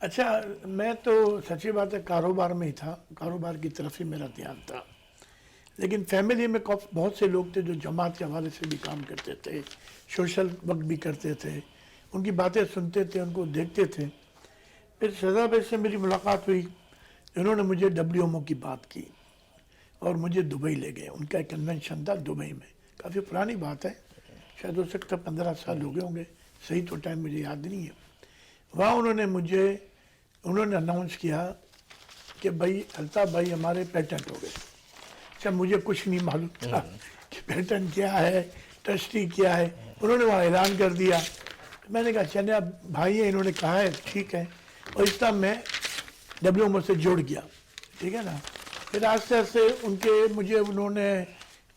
اچھا میں تو سچی بات ہے کاروبار میں ہی تھا، کاروبار کی طرف ہی میرا دھیان تھا، لیکن فیملی میں بہت سے لوگ تھے جو جماعت کے حوالے سے بھی کام کرتے تھے، سوشل ورک بھی کرتے تھے، ان کی باتیں سنتے تھے، ان کو دیکھتے تھے۔ پھر شہزاد بھائی سے میری ملاقات ہوئی، انہوں نے مجھے WMO کی بات کی اور مجھے دبئی لے گئے، ان کا ایک کنونشن تھا دبئی میں، کافی پرانی بات ہے، شاید ہو سکتا 15 سال ہو گئے ہوں گے، صحیح تو ٹائم مجھے یاد نہیں ہے۔ وہاں انہوں نے اناؤنس کیا کہ بھائی الطاف بھائی ہمارے پیٹنٹ ہو گئے۔ اچھا مجھے کچھ نہیں معلوم تھا کہ پیٹنٹ کیا ہے، ٹرسٹی کیا ہے، انہوں نے وہاں اعلان کر دیا۔ میں نے کہا چلے اب بھائی ہیں، انہوں نے کہا ہے ٹھیک ہے، اور اس طرح میں WMO سے جڑ گیا، ٹھیک ہے نا۔ پھر آہستہ آہستہ انہوں نے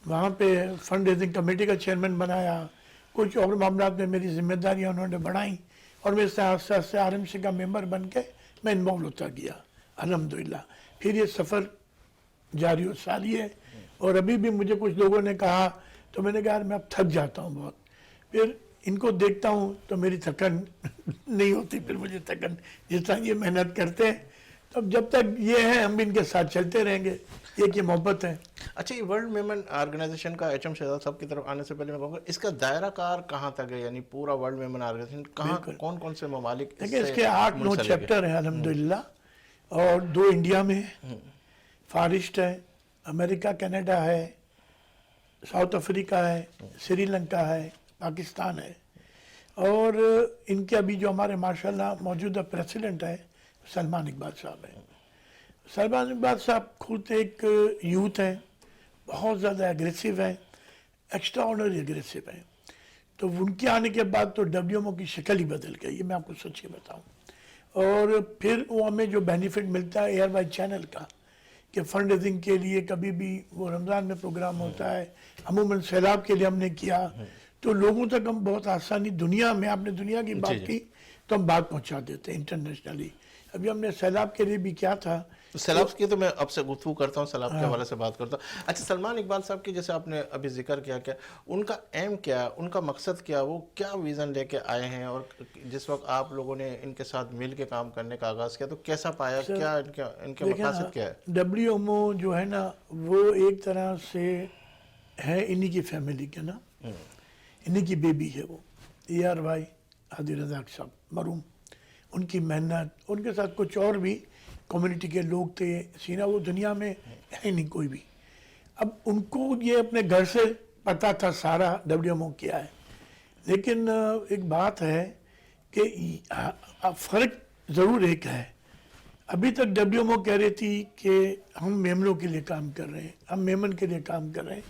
وہاں پہ فنڈ ریزنگ کمیٹی کا چیئرمین بنایا، کچھ اور معاملات میں میری ذمہ داریاں انہوں نے بڑھائیں، اور میں اس سے آہستہ آہستہ RMC کا ممبر بن کے میں انوالو ہوتا گیا الحمدللہ۔ پھر یہ سفر جاری و ساری ہے، اور ابھی بھی مجھے کچھ لوگوں نے کہا تو میں نے کہا یار میں اب تھک جاتا ہوں بہت، پھر ان کو دیکھتا ہوں تو میری تھکن نہیں ہوتی، پھر مجھے تھکن، جس طرح یہ محنت کرتے ہیں تو اب جب تک یہ ہیں ہم بھی ان کے ساتھ چلتے رہیں گے، یہ محبت ہے۔ اچھا یہ ورلڈ ویمن آرگنائزیشن کا HM شہزاد صاحب کی طرف آنے سے پہلے میں کہوں گا اس کا دائرہ کار کہاں تک ہے، یعنی پورا ورلڈ ویمن آرگنائزیشن کہاں کون کون سے ممالک دیکھیں اس کے 8-9 چیپٹر ہیں الحمدللہ، اور 2 انڈیا میں ہیں، فار ایسٹ ہے، امریکہ کینیڈا ہے، ساؤتھ افریقہ ہے، سری لنکا ہے، پاکستان ہے، اور ان کے ابھی جو ہمارے ماشاءاللہ موجودہ پریسیڈنٹ ہے سلمان اقبال صاحب ہیں۔ سلمان اقبال صاحب خود ایک یوتھ ہیں، بہت زیادہ ایگریسو ہیں، ایکسٹرا آرڈنری ایگریسو ہیں، تو ان کے آنے کے بعد تو WMO کی شکل ہی بدل گئی، یہ میں آپ کو سچی بتاؤں۔ اور پھر وہ ہمیں جو بینیفٹ ملتا ہے ایئر بائی چینل کا، کہ فنڈ ریزنگ کے لیے کبھی بھی وہ رمضان میں پروگرام ہوتا ہے، عموماً سیلاب کے لیے ہم نے کیا، تو لوگوں تک ہم بہت آسانی، دنیا میں آپ نے دنیا کی بات کی تو ہم بات پہنچا دیتے ہیں انٹرنیشنلی۔ ابھی ہم نے سیلاب کے لیے بھی کیا تھا، سیلاب کی تو میں اب سے گفتگو کرتا ہوں، سیلاب کے حوالے سے بات کرتا ہوں۔ اچھا سلمان اقبال صاحب کی جیسے آپ نے ابھی ذکر کیا کہ ان کا ایم کیا، ان کا مقصد کیا، وہ کیا ویژن لے کے آئے ہیں، اور جس وقت آپ لوگوں نے ان کے ساتھ مل کے کام کرنے کا آغاز کیا تو کیسا پایا، کیا ان کے مقاصد کیا ہے؟ WMO جو ہے نا وہ ایک طرح سے ہے انہی کی فیملی کے نا، انہی کی بیبی ہے وہ، AR بھائی ہادی رزاق صاحب مرحوم، ان کی محنت، ان کے ساتھ کچھ اور بھی کمیونٹی کے لوگ تھے، سینا وہ دنیا میں ہے نہیں کوئی بھی۔ اب ان کو یہ اپنے گھر سے پتہ تھا سارا WMO کیا ہے، لیکن ایک بات ہے کہ فرق ضرور ایک ہے، ابھی تک WMO کہہ رہی تھی کہ ہم میمنوں کے لیے کام کر رہے ہیں، ہم میمن کے لیے کام کر رہے ہیں،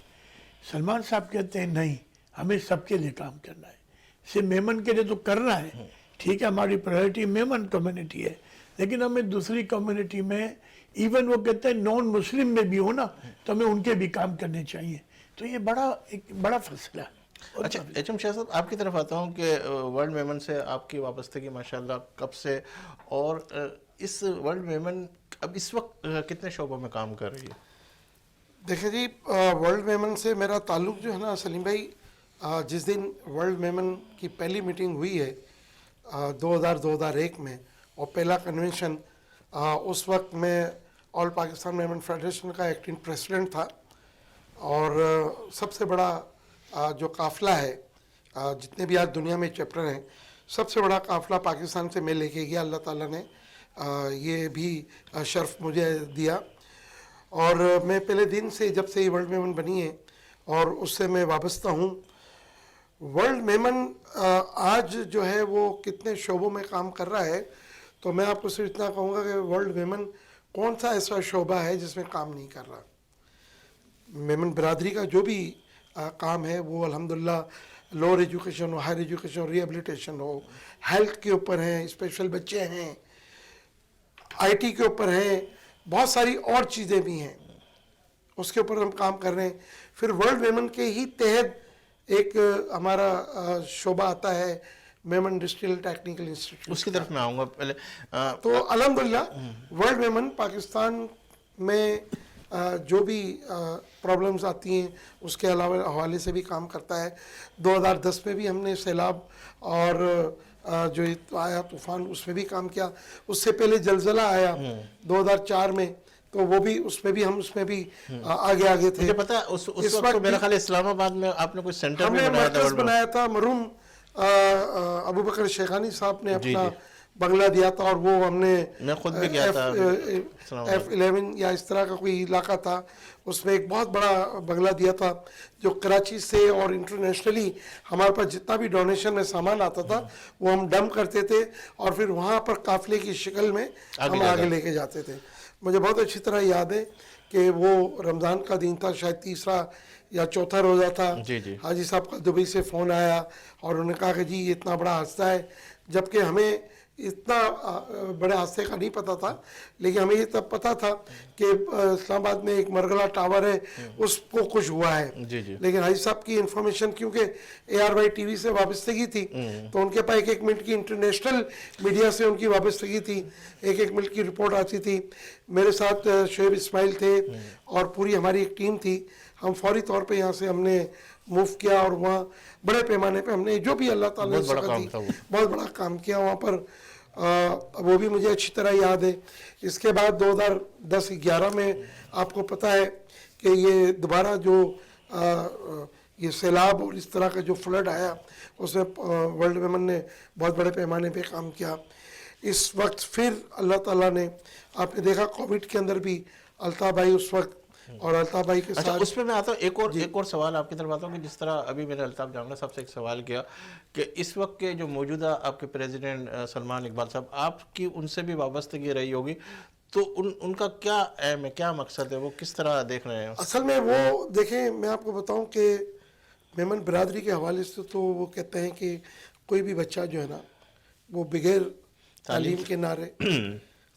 سلمان صاحب کہتے ہیں نہیں ہمیں سب کے لیے کام کرنا ہے، صرف میمن کے لیے تو کرنا ہے، ٹھیک ہے ہماری پرائیورٹی میمن کمیونٹی ہے، لیکن ہمیں دوسری کمیونٹی میں ایون وہ کہتے ہیں نان مسلم میں بھی ہو نا تو ہمیں ان کے بھی کام کرنے چاہیے، تو یہ ایک بڑا فیصلہ ہے۔ اچھا HM شاہ صاحب آپ کی طرف آتا ہوں کہ ورلڈ ویمن سے آپ کی وابستگی ماشاءاللہ کب سے، اور اس ورلڈ ویمن اب اس وقت کتنے شعبوں میں کام کر رہی ہے؟ دیکھیں جی ورلڈ ویمن سے میرا تعلق جو ہے نا سلیم بھائی، جس دن ورلڈ ویمن کی پہلی میٹنگ ہوئی ہے 2001 میں، اور پہلا کنونشن، اس وقت میں آل پاکستان ویمن فیڈریشن کا ایکٹنگ پریسیڈنٹ تھا، اور سب سے بڑا جو قافلہ ہے، جتنے بھی آج دنیا میں چیپٹر ہیں، سب سے بڑا قافلہ پاکستان سے میں لے کے گیا، اللہ تعالیٰ نے یہ بھی شرف مجھے دیا، اور میں پہلے دن سے جب سے یہ ورلڈ ویمن بنی ہے اور اس سے میں وابستہ ہوں۔ ورلڈ ویمن آج جو ہے وہ کتنے شعبوں میں کام کر رہا ہے، تو میں آپ کو صرف اتنا کہوں گا کہ ورلڈ ویمن کون سا ایسا شعبہ ہے جس میں کام نہیں کر رہا۔ ویمن برادری کا جو بھی کام ہے وہ الحمدللہ لوور ایجوکیشن ہو، ہائر ایجوکیشن ہو، ریہیبلیٹیشن ہو، ہیلتھ کے اوپر ہیں، اسپیشل بچے ہیں، IT کے اوپر ہیں، بہت ساری اور چیزیں بھی ہیں، اس کے اوپر ہم کام کر رہے ہیں۔ پھر ورلڈ ویمن کے ہی تحت ایک ہمارا شعبہ آتا ہے ویمن انڈسٹریل ٹیکنیکل انسٹیٹیوٹ، اس کی طرف میں آؤں گا پہلے۔ تو الحمدللہ ورلڈ ویمن پاکستان میں جو بھی پرابلمز آتی ہیں اس کے علاوہ حوالے سے بھی کام کرتا ہے۔ 2010 میں بھی ہم نے سیلاب اور جو آیا طوفان اس میں بھی کام کیا. اس سے پہلے زلزلہ آیا 2004 میں, تو وہ بھی اس میں بھی ہم اس میں بھی آگے تھے. مجھے پتا ہے اس وقت تو میرا خیال ہے اسلام آباد میں آپ نے کوئی سینٹر ہم بھی نے بنایا تھا. مرکز بنایا تھا, مرحوم ابو بکر شیخانی صاحب نے اپنا بنگلہ دیا تھا, اور وہ ہم نے میں خود بھی گیا تھا F11 یا اس طرح کا کوئی علاقہ تھا, اس میں ایک بہت بڑا بنگلہ دیا تھا جو کراچی سے اور انٹرنیشنلی ہمارے پاس جتنا بھی ڈونیشن میں سامان آتا تھا وہ ہم ڈمپ کرتے تھے, اور پھر وہاں پر قافلے کی شکل میں ہم آگے لے کے جاتے تھے. مجھے بہت اچھی طرح یاد ہے کہ وہ رمضان کا دن تھا, شاید تیسرا یا چوتھا روزہ تھا. حاجی صاحب کا دبئی سے فون آیا اور انہوں نے کہا کہ جی یہ اتنا بڑا حادثہ ہے, جبکہ ہمیں اتنا بڑے حادثے کا نہیں پتا تھا, لیکن ہمیں یہ تب پتا تھا کہ اسلام آباد میں ایک مرغلہ ٹاور ہے اس کو کچھ ہوا ہے. لیکن حاجی صاحب کی انفارمیشن کیونکہ ARY ٹی وی سے وابستگی تھی, تو ان کے پاس ایک منٹ کی انٹرنیشنل میڈیا سے ان کی وابستگی تھی, ایک منٹ کی رپورٹ آتی تھی. میرے ساتھ شعیب اسماعیل تھے اور پوری ہماری ایک ٹیم تھی. ہم فوری طور پہ یہاں سے ہم نے موو کیا, اور وہاں بڑے پیمانے پہ ہم نے جو بھی اللہ تعالیٰ نے سکھا دی بہت بڑا کام کیا وہاں پر. وہ بھی مجھے اچھی طرح یاد ہے. اس کے بعد 2010-11 میں آپ کو پتہ ہے کہ یہ دوبارہ جو یہ سیلاب اور اس طرح کا جو فلڈ آیا, اس میں ورلڈ ویمن نے بہت بڑے پیمانے پہ کام کیا. اس وقت پھر اللہ تعالیٰ نے, آپ نے دیکھا کووڈ کے اندر بھی الطاف بھائی اس وقت, اور الطاف بھائی کے ساتھ اس پہ میں آتا ہوں. ایک اور سوال آپ کی طرف آتا ہوں کہ جس طرح ابھی میں نے الطاف جانگڑہ صاحب سے ایک سوال کیا کہ اس وقت کے جو موجودہ آپ کے پریزیڈنٹ سلمان اقبال صاحب, آپ کی ان سے بھی وابستگی رہی ہوگی, تو ان کا کیا ایم ہے, کیا مقصد ہے, وہ کس طرح دیکھ رہے ہیں؟ اصل میں وہ دیکھیں, میں آپ کو بتاؤں کہ میمن برادری کے حوالے سے تو وہ کہتے ہیں کہ کوئی بھی بچہ جو ہے نا وہ بغیر تعلیم کے نہ رہے,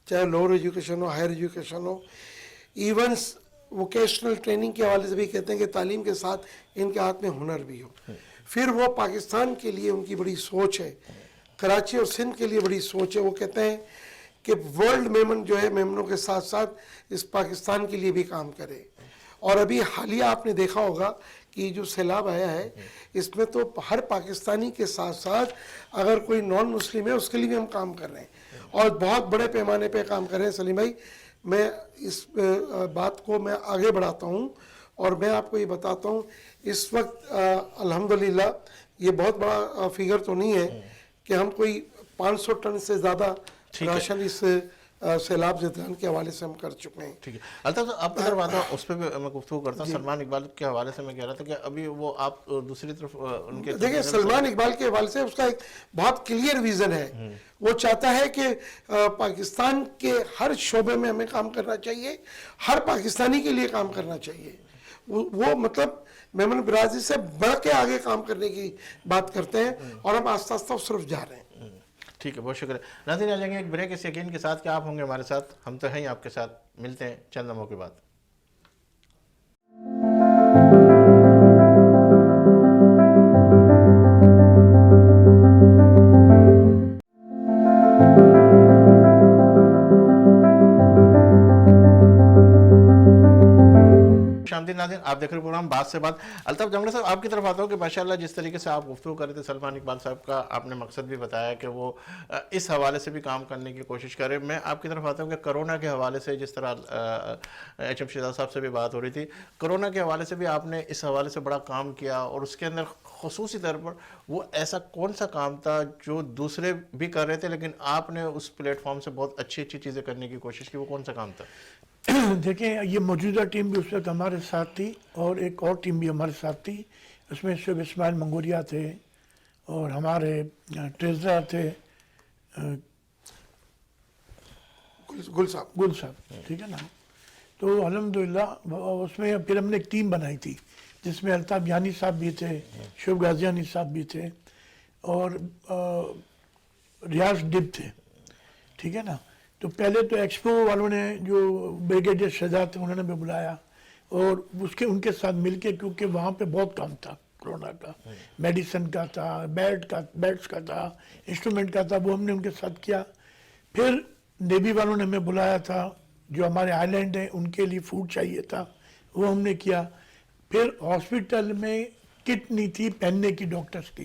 چاہے لوور ایجوکیشن ہو, ہائر ایجوکیشن ہو. ایونس ووکیشنل ٹریننگ کے حوالے سے بھی کہتے ہیں کہ تعلیم کے ساتھ ان کے ہاتھ میں ہنر بھی ہو. پھر وہ پاکستان کے لیے ان کی بڑی سوچ ہے, کراچی اور سندھ کے لیے بڑی سوچ ہے. وہ کہتے ہیں کہ ورلڈ میمن جو ہے میمنوں کے ساتھ ساتھ اس پاکستان کے لیے بھی کام کرے. اور ابھی حالیہ آپ نے دیکھا ہوگا کہ جو سیلاب آیا ہے اس میں تو ہر پاکستانی کے ساتھ ساتھ اگر کوئی نان مسلم ہے اس کے لیے بھی ہم کام کر رہے ہیں, اور بہت بڑے پیمانے پہ کام کر رہے ہیں. سلیم بھائی, میں اس بات کو میں آگے بڑھاتا ہوں اور میں آپ کو یہ بتاتا ہوں, اس وقت الحمدللہ یہ بہت بڑا فگر تو نہیں ہے کہ ہم کوئی 500 ٹن سے زیادہ راشن اس سیلاب زدگان کے حوالے سے ہم کر چکے ہیں. ٹھیک ہے الطاف صاحب, آپ کی طرف آتا ہوں, اس پہ بھی میں گفتگو کرتا ہوں. سلمان اقبال کے حوالے سے میں کہہ رہا تھا کہ ابھی وہ آپ دوسری طرف ان کے دیکھیں, سلمان اقبال کے حوالے سے اس کا ایک بہت کلیئر ویژن ہے. وہ چاہتا ہے کہ پاکستان کے ہر شعبے میں ہمیں کام کرنا چاہیے, ہر پاکستانی کے لیے کام کرنا چاہیے. وہ مطلب میمن برادری سے بڑھ کے آگے کام کرنے کی بات کرتے ہیں, اور ہم آہستہ آہستہ اس طرف جا رہے ہیں. ٹھیک ہے, بہت شکریہ. ناظرین, آ جائیں گے ایک بریک اس یقین کے ساتھ کہ آپ ہوں گے ہمارے ساتھ, ہم تو ہیں آپ کے ساتھ. ملتے ہیں چند لمحوں کے بعد. شامدین ناظرین, آپ دیکھ رہے پروگرام بات سے بات. الطاف جانگڑہ صاحب, آپ کی طرف آتا ہوں کہ ماشاءاللہ جس طریقے سے آپ گفتگو کر رہے تھے سلمان اقبال صاحب کا, آپ نے مقصد بھی بتایا کہ وہ اس حوالے سے بھی کام کرنے کی کوشش کرے. میں آپ کی طرف آتا ہوں کہ کرونا کے حوالے سے جس طرح HM شہزاد صاحب سے بھی بات ہو رہی تھی, کرونا کے حوالے سے بھی آپ نے اس حوالے سے بڑا کام کیا, اور اس کے اندر خصوصی طور پر وہ ایسا کون سا کام تھا جو دوسرے بھی کر رہے تھے لیکن آپ نے اس پلیٹ فارم سے بہت اچھی چیزیں کرنے کی کوشش کی, وہ کون سا کام تھا؟ دیکھیں, یہ موجودہ ٹیم بھی اس وقت ہمارے ساتھ تھی, اور ایک اور ٹیم بھی ہمارے ساتھ تھی. اس میں شعیب اسماعیل منگوریا تھے, اور ہمارے ٹریزرر تھے گل صاحب, ٹھیک ہے نا. تو الحمدللہ اس میں پھر ہم نے ایک ٹیم بنائی تھی جس میں الطاف یانی صاحب بھی تھے, شعیب غازیانی صاحب بھی تھے, اور ریاض ڈب تھے. ٹھیک ہے نا. تو پہلے تو ایکسپو والوں نے جو بریگیڈیئر شہزاد تھے انہوں نے بھی بلایا, اور ان کے ساتھ مل کے, کیونکہ وہاں پہ بہت کام تھا کرونا کا, میڈیسن کا تھا, بیڈس کا تھا, انسٹرومنٹ کا تھا, وہ ہم نے ان کے ساتھ کیا. پھر نیوی والوں نے ہمیں بلایا تھا, جو ہمارے آئی لینڈ ہیں ان کے لیے فوڈ چاہیے تھا, وہ ہم نے کیا. پھر ہاسپٹل میں کٹ نہیں تھی پہننے کی ڈاکٹرز کی,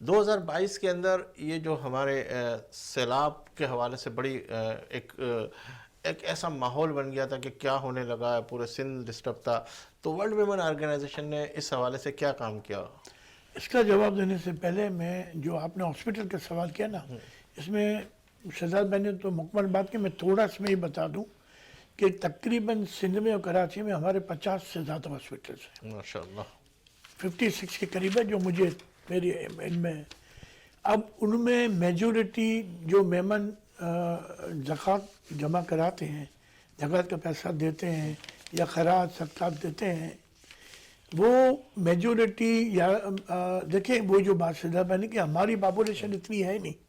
2022 کے اندر یہ جو ہمارے سیلاب کے حوالے سے بڑی ایک ایسا ماحول بن گیا تھا کہ کیا ہونے لگا ہے، پورے سندھ ڈسٹرب تھا، تو ورلڈ ویمن آرگنائزیشن نے اس حوالے سے کیا کام کیا؟ اس کا جواب دینے سے پہلے میں جو آپ نے ہاسپٹل کا سوال کیا نا، اس میں شہزاد بھائی نے تو مکمل بات کی، میں تھوڑا اس میں یہ بتا دوں کہ تقریباً سندھ میں اور کراچی میں ہمارے 50 سے زیادہ ہاسپٹلس ہیں، ماشاءاللہ 56 کے قریب ہے جو مجھے میری علم میں ہے۔ اب ان میں میجورٹی جو میمن زکوٰۃ جمع کراتے ہیں، زکوٰۃ کا پیسہ دیتے ہیں یا خراج صدقات دیتے ہیں، وہ میجورٹی یا دیکھیں وہ جو بات شہزاد بھائی نے کہ ہماری پاپولیشن اتنی ہے نہیں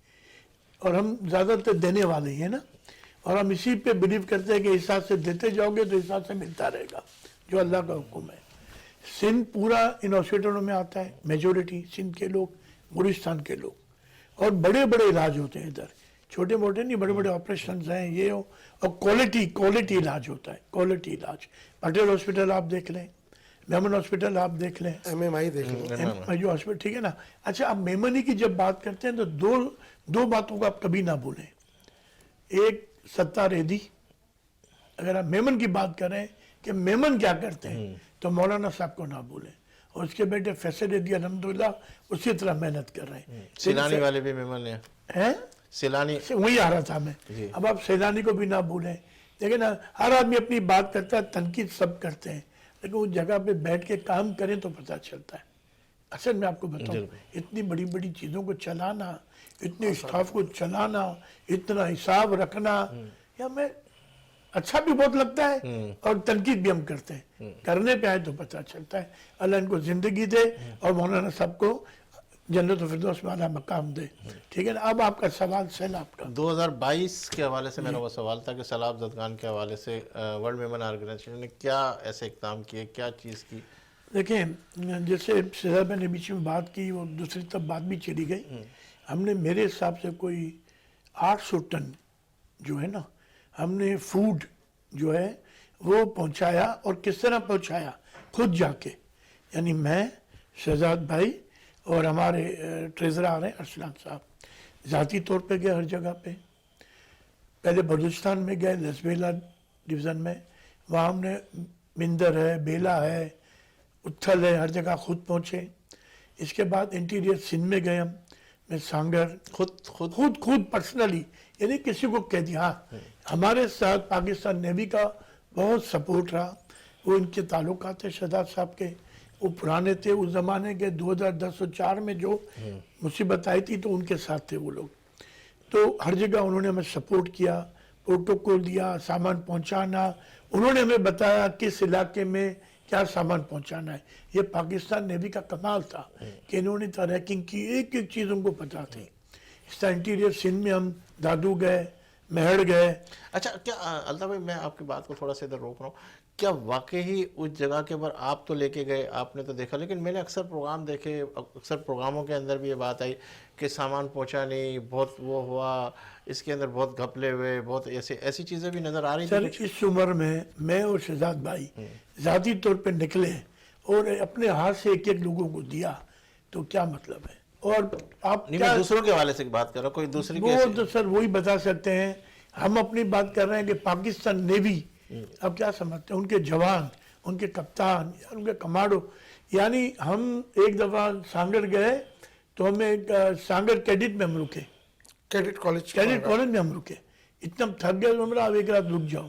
اور ہم زیادہ تر دینے والے ہیں نا، اور ہم اسی پہ بلیو کرتے ہیں کہ اس حساب سے دیتے جاؤ گے تو اس حساب سے ملتا رہے گا، جو اللہ کا حکم ہے۔ سندھ پورا ان ہاسپٹلوں میں آتا ہے، میجورٹی سندھ کے لوگ، بلوچستان کے لوگ، اور بڑے بڑے علاج ہوتے ہیں ادھر، چھوٹے موٹے نہیں، بڑے بڑے آپریشنز ہیں یہ اور کوالٹی علاج ہوتا ہے، کوالٹی علاج۔ پٹیل ہاسپٹل آپ دیکھ لیں، میمن ہاسپٹل آپ دیکھ لیں، MMI دیکھ لیں۔ جو ہاسپٹل، ٹھیک ہے نا۔ اچھا، آپ میمنی کی جب بات کرتے ہیں تو دو باتوں کو آپ کبھی نہ بھولیں۔ ایک ستار ایدی، اگر آپ میمن کی بات کریں کہ میمن کیا کرتے ہیں تو مولانا صاحب کو نہ بھولیں، اور اس کے بیٹے فیصل ایدی الحمدللہ اسی طرح محنت کر رہے ہیں۔ سیلانی والے بھی ممن ہیں، سیلانی وہی آ رہا تھا میں، اب آپ سیلانی کو بھی نہ بھولیں۔ لیکن ہر آدمی اپنی بات کرتا ہے، تنقید سب کرتے ہیں، لیکن اس جگہ پہ بیٹھ کے کام کریں تو پتہ چلتا ہے۔ اصل میں آپ کو بتاؤں، اتنی بڑی بڑی چیزوں کو چلانا، اتنے اسٹاف کو چلانا، اتنا حساب رکھنا، یا میں اچھا بھی بہت لگتا ہے اور تنقید بھی ہم کرتے ہیں، کرنے پہ آئے تو پتہ چلتا ہے۔ اللہ ان کو زندگی دے اور مولانا صاحب کو جنت الفردوس میں اعلیٰ مقام دے، ٹھیک ہے نا۔ اب آپ کا سوال سیلاب کا 2022 کے حوالے سے میرا وہ سوال تھا کہ سیلاب زدگان کے حوالے سے ورلڈ ویمن آرگنائزیشن نے کیا ایسے اقدام کیے، کیا چیز کی؟ دیکھیں، جیسے شہزاد نے بیچ میں بات کی، وہ دوسری طرف بات بھی چلی گئی، ہم نے میرے حساب سے کوئی 800 ٹن جو ہے نا، ہم نے فوڈ جو ہے وہ پہنچایا، اور کس طرح پہنچایا؟ خود جا کے، یعنی میں، شہزاد بھائی اور ہمارے ٹریزرر آ رہے ہیں ارسلان صاحب، ذاتی طور پہ گئے ہر جگہ پہ۔ پہلے بلوچستان میں گئے، لسبیلا ڈویژن میں، وہاں ہم نے مندر ہے، بیلا ہے، اتھل ہے، ہر جگہ خود پہنچے۔ اس کے بعد انٹیریئر سندھ میں گئے ہم، میں سانگر خود پرسنلی، یعنی کسی کو کہہ دیا۔ ہمارے ساتھ پاکستان نیوی کا بہت سپورٹ رہا، وہ ان کے تعلقات تھے شہزاد صاحب کے، وہ پرانے تھے اس زمانے کے، 2010-04 میں جو مصیبت آئی تھی تو ان کے ساتھ تھے وہ لوگ، تو ہر جگہ انہوں نے ہمیں سپورٹ کیا، پروٹوکول دیا، سامان پہنچانا، انہوں نے ہمیں بتایا کس علاقے میں کیا سامان پہنچانا ہے۔ یہ پاکستان نیوی کا کمال تھا کہ انہوں نے ٹریکنگ کی، ایک ایک چیز ان کو پتا تھی۔ اس طرح انٹیریئر سندھ میں ہم دادو گئے، مہڑ گئے۔ اچھا، کیا الطاف بھائی، میں آپ کی بات کو تھوڑا سا ادھر روک رہا ہوں، کیا واقعی اس جگہ کے اوپر آپ تو لے کے گئے، آپ نے تو دیکھا، لیکن میں نے اکثر پروگرام دیکھے، اکثر پروگراموں کے اندر بھی یہ بات آئی کہ سامان پہنچا نہیں، بہت وہ ہوا، اس کے اندر بہت گھپلے ہوئے، بہت ایسی چیزیں بھی نظر آ رہی سر، تھیں؟ اس عمر میں اور شہزاد بھائی ذاتی طور پہ نکلے اور اپنے ہاتھ سے ایک ایک لوگوں کو دیا تو کیا مطلب ہے؟ اور آپ نہیں، میں دوسروں کے حوالے سے بات کر رہا ہوں، کوئی دوسری وہ تو سر وہی بتا سکتے ہیں، ہم اپنی بات کر رہے ہیں کہ پاکستان نیوی اب کیا سمجھتے ہیں، ان کے جوان، ان کے کپتان، ان کے کمانڈو، یعنی ہم ایک دفعہ سانگر گئے تو ہمیں سانگر کیڈٹ میں ہم رکے، کیڈٹ کالج میں ہم رکے، اتنا تھک گئے ہمارا، اب ایک رات رک جاؤ۔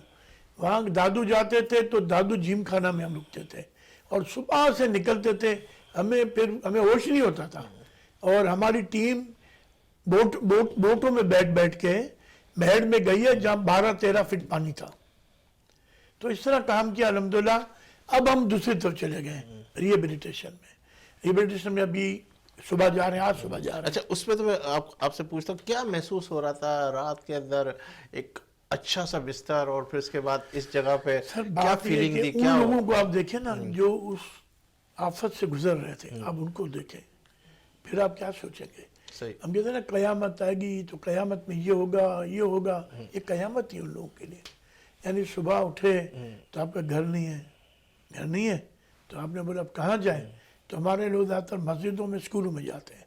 وہاں دادو جاتے تھے تو دادو جیم خانہ میں ہم رکتے تھے، اور صبح سے نکلتے تھے، ہمیں ہوش نہیں ہوتا تھا، اور ہماری ٹیم بوٹوں میں بیٹھ کے مہڑ میں گئی ہے جہاں 12-13 فٹ پانی تھا، تو اس طرح کام کیا الحمدللہ۔ اب ہم دوسری طرف چلے گئے ریبیلیٹیشن میں ابھی صبح جا رہے ہیں، آج صبح جا رہے ہیں۔ اچھا، اس پہ تو میں آپ سے پوچھتا ہوں، کیا محسوس ہو رہا تھا رات کے اندر، ایک اچھا سا بستر، اور پھر اس کے بعد اس جگہ پہ سر کیا بات یہ فیلنگ ہے تھی، کہ کیا ان لوگوں کو آپ دیکھیں نا جو اس آفت سے گزر رہے تھے، آپ ان کو دیکھیں، پھر آپ کیا سوچیں گے؟ صحیح، ہم کہتے ہیں نا قیامت آئے گی تو قیامت میں یہ ہوگا، یہ قیامت ہی ان لوگوں کے لیے، یعنی صبح اٹھے تو آپ کا گھر نہیں ہے تو آپ نے بولا اب کہاں جائیں، تو ہمارے لوگ زیادہ تر مسجدوں میں، اسکولوں میں جاتے ہیں،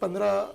15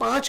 5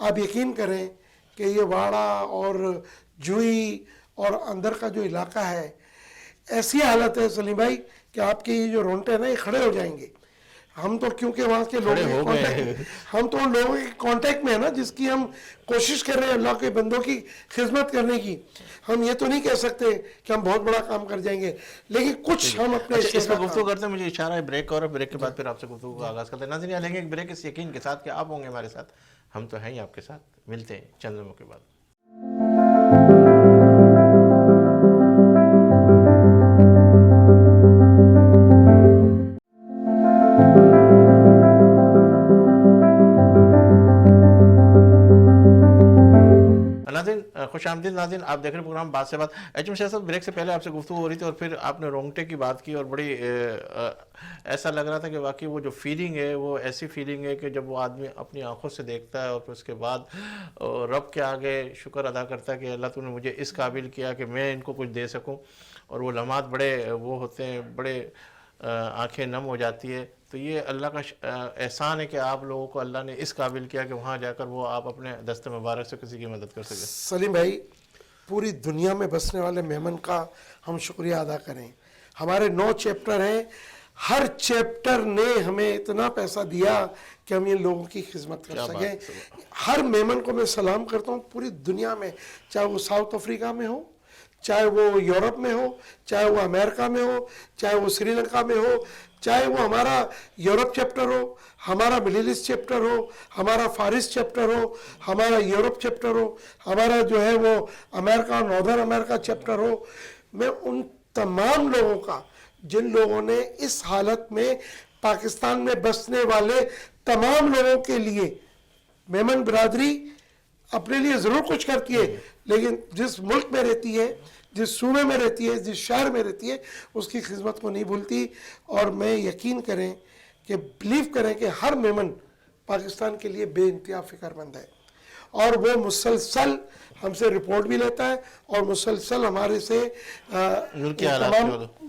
آپ یقین کریں کہ یہ واڑہ اور جوئی اور اندر کا جو علاقہ ہے، ایسی حالت ہے سلیم بھائی کہ آپ کے یہ جو رونگٹے ہیں نا یہ کھڑے ہو جائیں گے. ہم تو کیونکہ وہاں کے لوگوں کے کانٹیکٹ، ہم تو ان لوگوں کے کانٹیکٹ میں ہیں نا جس کی ہم کوشش کر رہے ہیں اللہ کے بندوں کی خدمت کرنے کی. ہم یہ تو نہیں کہہ سکتے کہ ہم بہت بڑا کام کر جائیں گے، لیکن کچھ ہم اپنے اس میں گفتگو کرتے ہیں. مجھے اشارہ ہے بریک اور بریک کے بعد پھر آپ سے گفتگو کا آغاز کرتے ہیں. ناظرین لیں گے ایک بریک اس یقین کے ساتھ کہ آپ ہوں گے ہمارے ساتھ، ہم تو ہیں ہی آپ کے ساتھ. ملتے ہیں چند لمحوں کے بعد. ناظرین خوش آمدید. ناظرین آپ دیکھ رہے ہیں پروگرام بات سے بات. ایچ ایم شاہ صاحب بریک سے پہلے آپ سے گفتگو ہو رہی تھی اور پھر آپ نے رونگٹے کی بات کی اور بڑی ایسا لگ رہا تھا کہ واقعی وہ جو فیلنگ ہے وہ ایسی فیلنگ ہے کہ جب وہ آدمی اپنی آنکھوں سے دیکھتا ہے اور پھر اس کے بعد رب کے آگے شکر ادا کرتا ہے کہ اللہ تو نے مجھے اس قابل کیا کہ میں ان کو کچھ دے سکوں. اور وہ لمحات بڑے وہ ہوتے ہیں، بڑے آنکھیں نم ہو جاتی ہے. تو یہ اللہ کا احسان ہے کہ آپ لوگوں کو اللہ نے اس قابل کیا کہ وہاں جا کر وہ آپ اپنے دست مبارک سے کسی کی مدد کر سکے. سلیم بھائی پوری دنیا میں بسنے والے مہمن کا ہم شکریہ ادا کریں. ہمارے 9 چیپٹر ہیں، ہر چیپٹر نے ہمیں اتنا پیسہ دیا کہ ہم یہ لوگوں کی خدمت کر سکیں. ہر مہمن کو میں سلام کرتا ہوں پوری دنیا میں، چاہے وہ ساؤتھ افریقہ میں ہو، چاہے وہ یورپ میں ہو، چاہے وہ امریکہ میں ہو، چاہے وہ سری لنکا میں ہو، چاہے وہ ہمارا یورپ چیپٹر ہو، ہمارا مڈل ایسٹ چیپٹر ہو، ہمارا فارس چیپٹر ہو، ہمارا یورپ چیپٹر ہو، ہمارا جو ہے وہ امریکہ ناردرن امریکہ چیپٹر ہو. میں ان تمام لوگوں کا جن لوگوں نے اس حالت میں پاکستان میں بسنے والے تمام لوگوں کے لیے، میمن برادری اپنے لیے ضرور کچھ کرتی ہے لیکن جس ملک میں رہتی ہے، جس صوبے میں رہتی ہے، جس شہر میں رہتی ہے، اس کی خدمت کو نہیں بھولتی. اور میں یقین کریں کہ بلیو کریں کہ ہر میمن پاکستان کے لیے بے انتہا فکر مند ہے اور وہ مسلسل ہم سے رپورٹ بھی لیتا ہے اور مسلسل ہمارے سے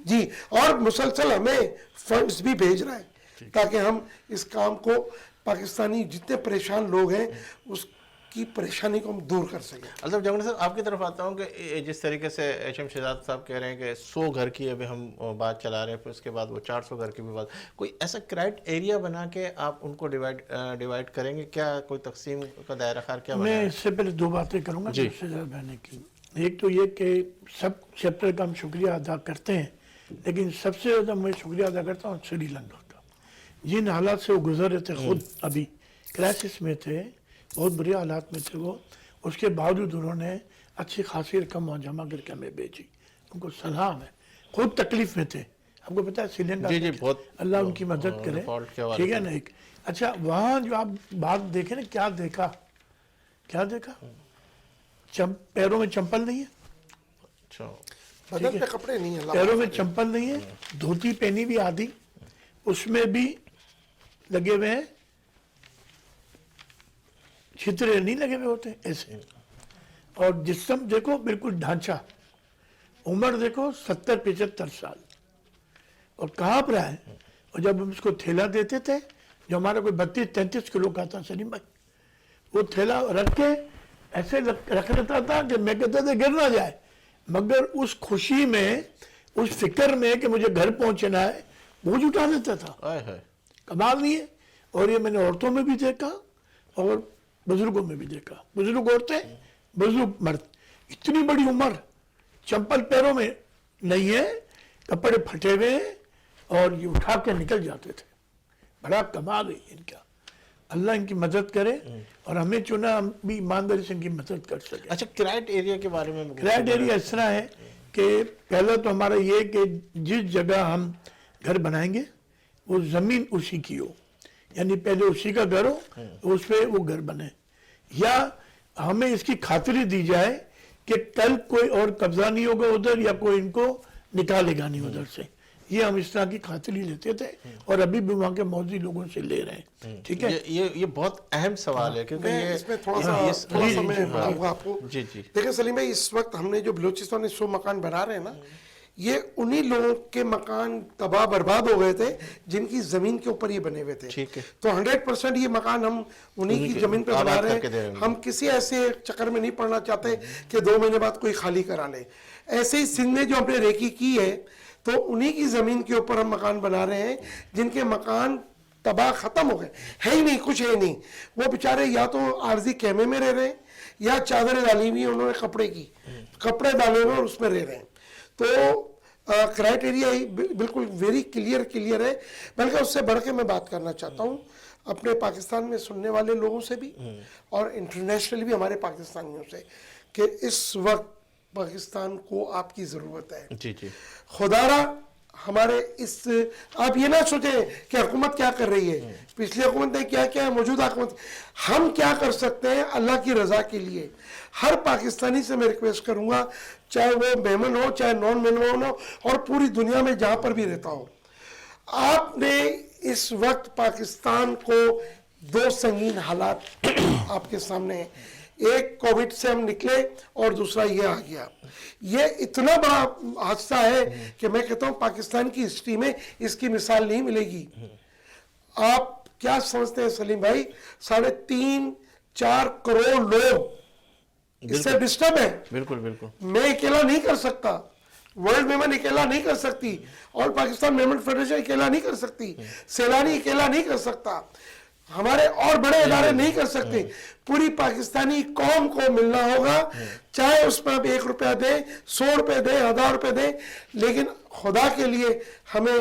جی اور مسلسل ہمیں فنڈز بھی بھیج رہا ہے تاکہ ہم اس کام کو پاکستانی جتنے پریشان لوگ ہیں اس کی پریشانی کو ہم دور کر سکیں. الطاف جنگڑی صاحب آپ کی طرف آتا ہوں کہ جس طریقے سے ایچ ایم شہزاد صاحب کہہ رہے ہیں کہ 100 گھر کی ابھی ہم بات چلا رہے ہیں، پھر اس کے بعد وہ 400 گھر کی بھی بات، کوئی ایسا کرائٹ ایریا بنا کے آپ ان کو ڈیوائیڈ کریں گے کیا؟ کوئی تقسیم کا دائرہ کار کیا بنا ہے؟ میں اس سے پہلے 2 باتیں کروں گا شہزاد بہنے کی. ایک تو یہ کہ سب چیپٹر کا ہم شکریہ ادا کرتے ہیں، لیکن سب سے زیادہ میں شکریہ ادا کرتا ہوں سری لنکا کا. جن حالات سے وہ گزر رہے تھے، خود ابھی کرائسس میں تھے، بہت بری حالات میں تھے وہ، اس کے باوجود انہوں نے اچھی خاصی رقم وہاں جمع کر کے ہمیں بھیجی. ان کو سلام ہے. خود تکلیف میں تھے، آپ کو پتا ہے سری لنکا، اللہ ان کی مدد کرے، ٹھیک ہے نا. ایک اچھا وہاں جو آپ بات دیکھیں نا، کیا دیکھا پیروں میں چمپل نہیں ہے، بدن پہ کپڑے نہیں ہیں، پیروں میں چمپل نہیں ہے، دھوتی پہنی بھی آدھی، اس میں بھی لگے ہوئے ہیں چھترے نہیں لگے ہوئے ہوتے ایسے. اور جسم دیکھو بالکل ڈھانچہ، عمر دیکھو 70-75 سال، اور کہاں پر ہے. اور جب ہم اس کو تھیلا دیتے تھے جو ہمارا کوئی 32-33 کلو کا تھا سلیم بھائی، وہ تھیلا رکھ کے ایسے رکھ لیتا تھا کہ میں کہتا تھا گر نہ جائے، مگر اس خوشی میں، اس فکر میں کہ مجھے گھر پہنچنا ہے، بوجھ اٹھا دیتا تھا. کمال نہیں ہے. اور یہ میں نے عورتوں میں بھی دیکھا اور بزرگوں میں بھی دیکھا. بزرگ عورتیں، بزرگ مرد، اتنی بڑی عمر، چمپل پیروں میں نہیں ہے، کپڑے پھٹے ہوئے ہیں اور یہ اٹھا کے نکل جاتے تھے. بڑا کمال ہے ان کا. اللہ ان کی مدد کرے اور ہمیں چنا ہم بھی ایمانداری سے ان کی مدد کر سکے. اچھا کرائٹ ایریا کے بارے میں؟ کرائٹ ایریا اس طرح ہے کہ پہلا تو ہمارا یہ کہ جس جگہ ہم گھر بنائیں گے وہ زمین اسی کی ہو، یعنی پہلے اسی کا گھر ہو، اس پہ وہ گھر بنے، یا ہمیں اس کی خاطری دی جائے کہ کل کوئی اور قبضہ نہیں ہوگا ادھر یا کوئی ان کو نکالے گا نہیں ادھر سے. یہ ہم اس طرح کی خاطری لیتے تھے اور ابھی بھی وہاں کے موجود لوگوں سے لے رہے ہیں. ٹھیک ہے، یہ بہت اہم سوال ہے کیونکہ اس میں تھوڑا سا میں بتاؤں گا آپ کو. جی دیکھیں سلیم بھائی، اس وقت ہم نے جو بلوچستان میں 100 مکان بنا رہے ہیں نا، یہ انہی لوگوں کے مکان تباہ برباد ہو گئے تھے جن کی زمین کے اوپر یہ بنے ہوئے تھے. ٹھیک ہے. تو 100% یہ مکان ہم انہی کی زمین پہ بنا رہے ہیں. ہم کسی ایسے چکر میں نہیں پڑنا چاہتے کہ 2 مہینے بعد کوئی خالی کرا لے. ایسے ہی سندھ میں جو ہم نے ریکی کی ہے تو انہی کی زمین کے اوپر ہم مکان بنا رہے ہیں جن کے مکان تباہ ختم ہو گئے, ہے ہی نہیں, کچھ ہے نہیں. وہ بیچارے یا تو عارضی خیمے میں رہ رہے ہیں یا چادریں ڈالی ہوئی انہوں نے کپڑے کی, کپڑے ڈالے ہوئے اور اس میں رہ رہے ہیں. تو کرائٹیریا ہی بالکل ویری کلیئر ہے. بلکہ اس سے بڑھ کے میں بات کرنا چاہتا ہوں اپنے پاکستان میں سننے والے لوگوں سے بھی اور انٹرنیشنل بھی ہمارے پاکستانیوں سے کہ اس وقت پاکستان کو آپ کی ضرورت ہے. جی جی. خدا را ہمارے اس, آپ یہ نہ سوچیں کہ حکومت کیا کر رہی ہے, پچھلی حکومت نے کیا کیا ہے, موجودہ حکومت, ہم کیا کر سکتے ہیں اللہ کی رضا کے لیے. ہر پاکستانی سے میں ریکویسٹ کروں گا, چاہے وہ مہمان ہو چاہے نان مہمان ہو اور پوری دنیا میں جہاں پر بھی رہتا ہو, آپ نے اس وقت پاکستان کو 2 سنگین حالات آپ کے سامنے ہیں. ایک کووڈ سے ہم نکلے اور دوسرا یہ آ گیا. یہ اتنا بڑا حادثہ ہے کہ میں کہتا ہوں پاکستان کی ہسٹری میں اس کی مثال نہیں ملے گی. آپ کیا سمجھتے ہیں سلیم بھائی, 3.5-4 کروڑ لوگ اس سے ڈسٹرب ہیں. بالکل بالکل. میں اکیلا نہیں کر سکتا, ورلڈ میمن اکیلا نہیں کر سکتی, اور پاکستان میمن فیڈریشن اکیلا نہیں کر سکتی, سیلانی اکیلا نہیں کر سکتا, ہمارے اور بڑے ادارے نہیں کر سکتے. پوری پاکستانی قوم کو ملنا ہوگا, چاہے اس میں آپ 1 روپیہ دیں, 100 روپے دیں, 1000 روپے دیں, لیکن خدا کے لیے ہمیں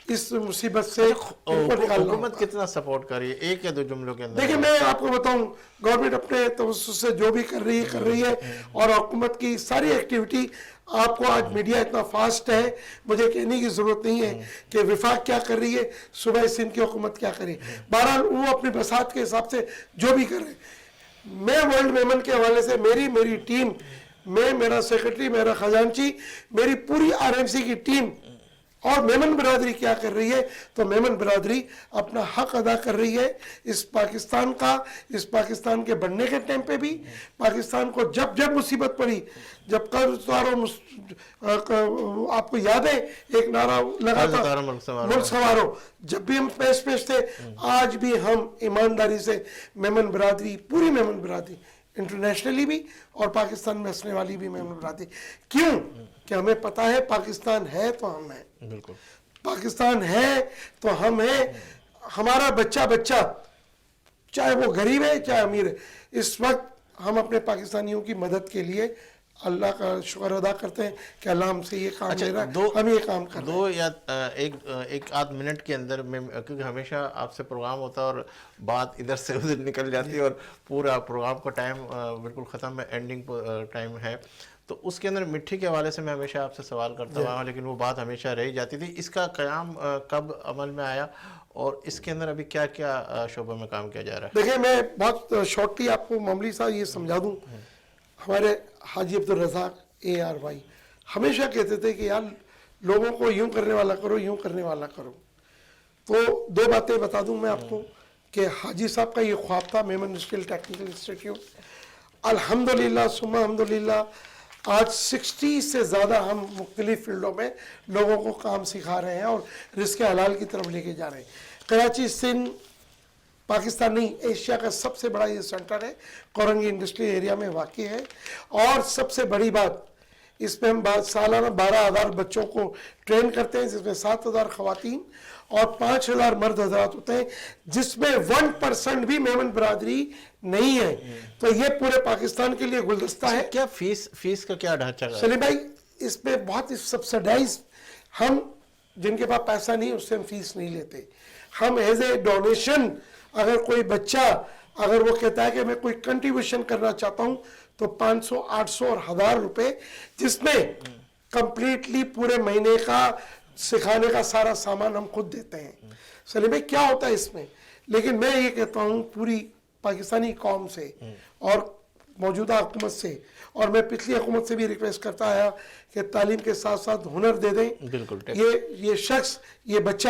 اس مصیبت سے اوپر نکالنا ہوگا. حکومت کتنا سپورٹ کر رہی ہے, 1 یا 2 جملوں کے اندر؟ دیکھیں میں آپ کو بتاؤں, گورنمنٹ اپنے توسط سے جو بھی کر رہی ہے اور حکومت کی ساری ایکٹیویٹی, آپ کو آج میڈیا اتنا فاسٹ ہے, مجھے کہنے کی ضرورت نہیں ہے کہ وفاق کیا کر رہی ہے, صوبہ سندھ کی حکومت کیا کر رہی ہے. بہرحال وہ اپنی بساط کے حساب سے جو بھی کر رہے ہیں. میں ورلڈ میمن کے حوالے سے میری ٹیم, میرا سیکرٹری, میرا خزانچی, میری پوری RMC کی ٹیم اور میمن برادری کیا کر رہی ہے, تو میمن برادری اپنا حق ادا کر رہی ہے اس پاکستان کا. اس پاکستان کے بننے کے ٹائم پہ بھی پاکستان کو جب مصیبت پڑی, جب قرض اتارو, آپ کو یاد ہے ایک نعرہ لگا تھا ملک سنوارو, جب بھی ہم پیش تھے, آج بھی ہم ایمانداری سے میمن برادری, پوری میمن برادری, انٹرنیشنلی بھی اور پاکستان میں بسنے والی بھی میمن برادری, کیوں کہ ہمیں پتا ہے پاکستان ہے تو ہم ہیں. بالکل. پاکستان ہے تو ہم ہیں. ہمارا بچہ چاہے وہ غریب ہے چاہے امیر ہے, اس وقت ہم اپنے پاکستانیوں کی مدد کے لیے اللہ کا شکر ادا کرتے ہیں کہ اللہ ہم سے یہ کام لے رہا ہے, ہم یہ کام کر رہے ہیں. 2 یا 1 آدھ منٹ کے اندر میں, کیونکہ ہمیشہ آپ سے پروگرام ہوتا ہے اور بات ادھر سے ادھر نکل جاتی ہے اور پورا پروگرام کا ٹائم بالکل ختم ہے, اینڈنگ ٹائم ہے, تو اس کے اندر مٹی کے حوالے سے میں ہمیشہ آپ سے سوال کرتا ہوں, لیکن وہ بات ہمیشہ رہ جاتی تھی. اس کا قیام کب عمل میں آیا اور اس کے اندر ابھی کیا کیا شعبوں میں کام کیا جا رہا ہے؟ دیکھیں میں بہت شارٹلی آپ کو معمولی سا یہ سمجھا دوں. ہمارے حاجی عبدالرزاق ARY ہمیشہ کہتے تھے کہ یار لوگوں کو یوں کرنے والا کرو, یوں کرنے والا کرو. تو 2 باتیں بتا دوں میں آپ کو کہ حاجی صاحب کا یہ خواب تھا میمن انڈسٹریل ٹیکنیکل انسٹیٹیوٹ. الحمدللہ ثم الحمدللہ آج 60 سے زیادہ ہم مختلف فیلڈوں میں لوگوں کو کام سکھا رہے ہیں اور رزق حلال کی طرف لے کے جا رہے ہیں. کراچی سندھ پاکستان نہیں, ایشیا کا سب سے بڑا یہ سینٹر ہے, کورنگی انڈسٹری ایریا میں واقع ہے. اور سب سے بڑی بات, اس میں ہم سالانہ 12,000 بچوں کو ٹرین کرتے ہیں, جس میں 7,000 خواتین اور 5,000 مرد حضرات ہوتے ہیں, جس میں 1% بھی میمن برادری نہیں ہے. تو یہ پورے پاکستان کے لیے گلدستہ ہے. کیا فیس کا کیا ڈھانچہ ہے؟ سلیم بھائی اس پہ بہت سبسڈائز, ہم جن کے پاس پیسہ نہیں اس سے ہم فیس نہیں لیتے. ہم ایز اے ڈونیشن, اگر کوئی بچہ اگر وہ کہتا ہے کہ میں کوئی کنٹریبیوشن کرنا چاہتا ہوں تو 500, 800 اور 1000 روپے, جس میں کمپلیٹلی پورے مہینے کا سکھانے کا سارا سامان ہم خود دیتے ہیں. سلیم بھائی کیا ہوتا ہے اس میں, لیکن میں یہ کہتا ہوں پوری پاکستانی قوم سے اور موجودہ حکومت سے, اور میں پچھلی حکومت سے بھی ریکویسٹ کرتا آیا کہ تعلیم کے ساتھ ساتھ ہنر دے دیں. بالکل. یہ شخص, یہ بچہ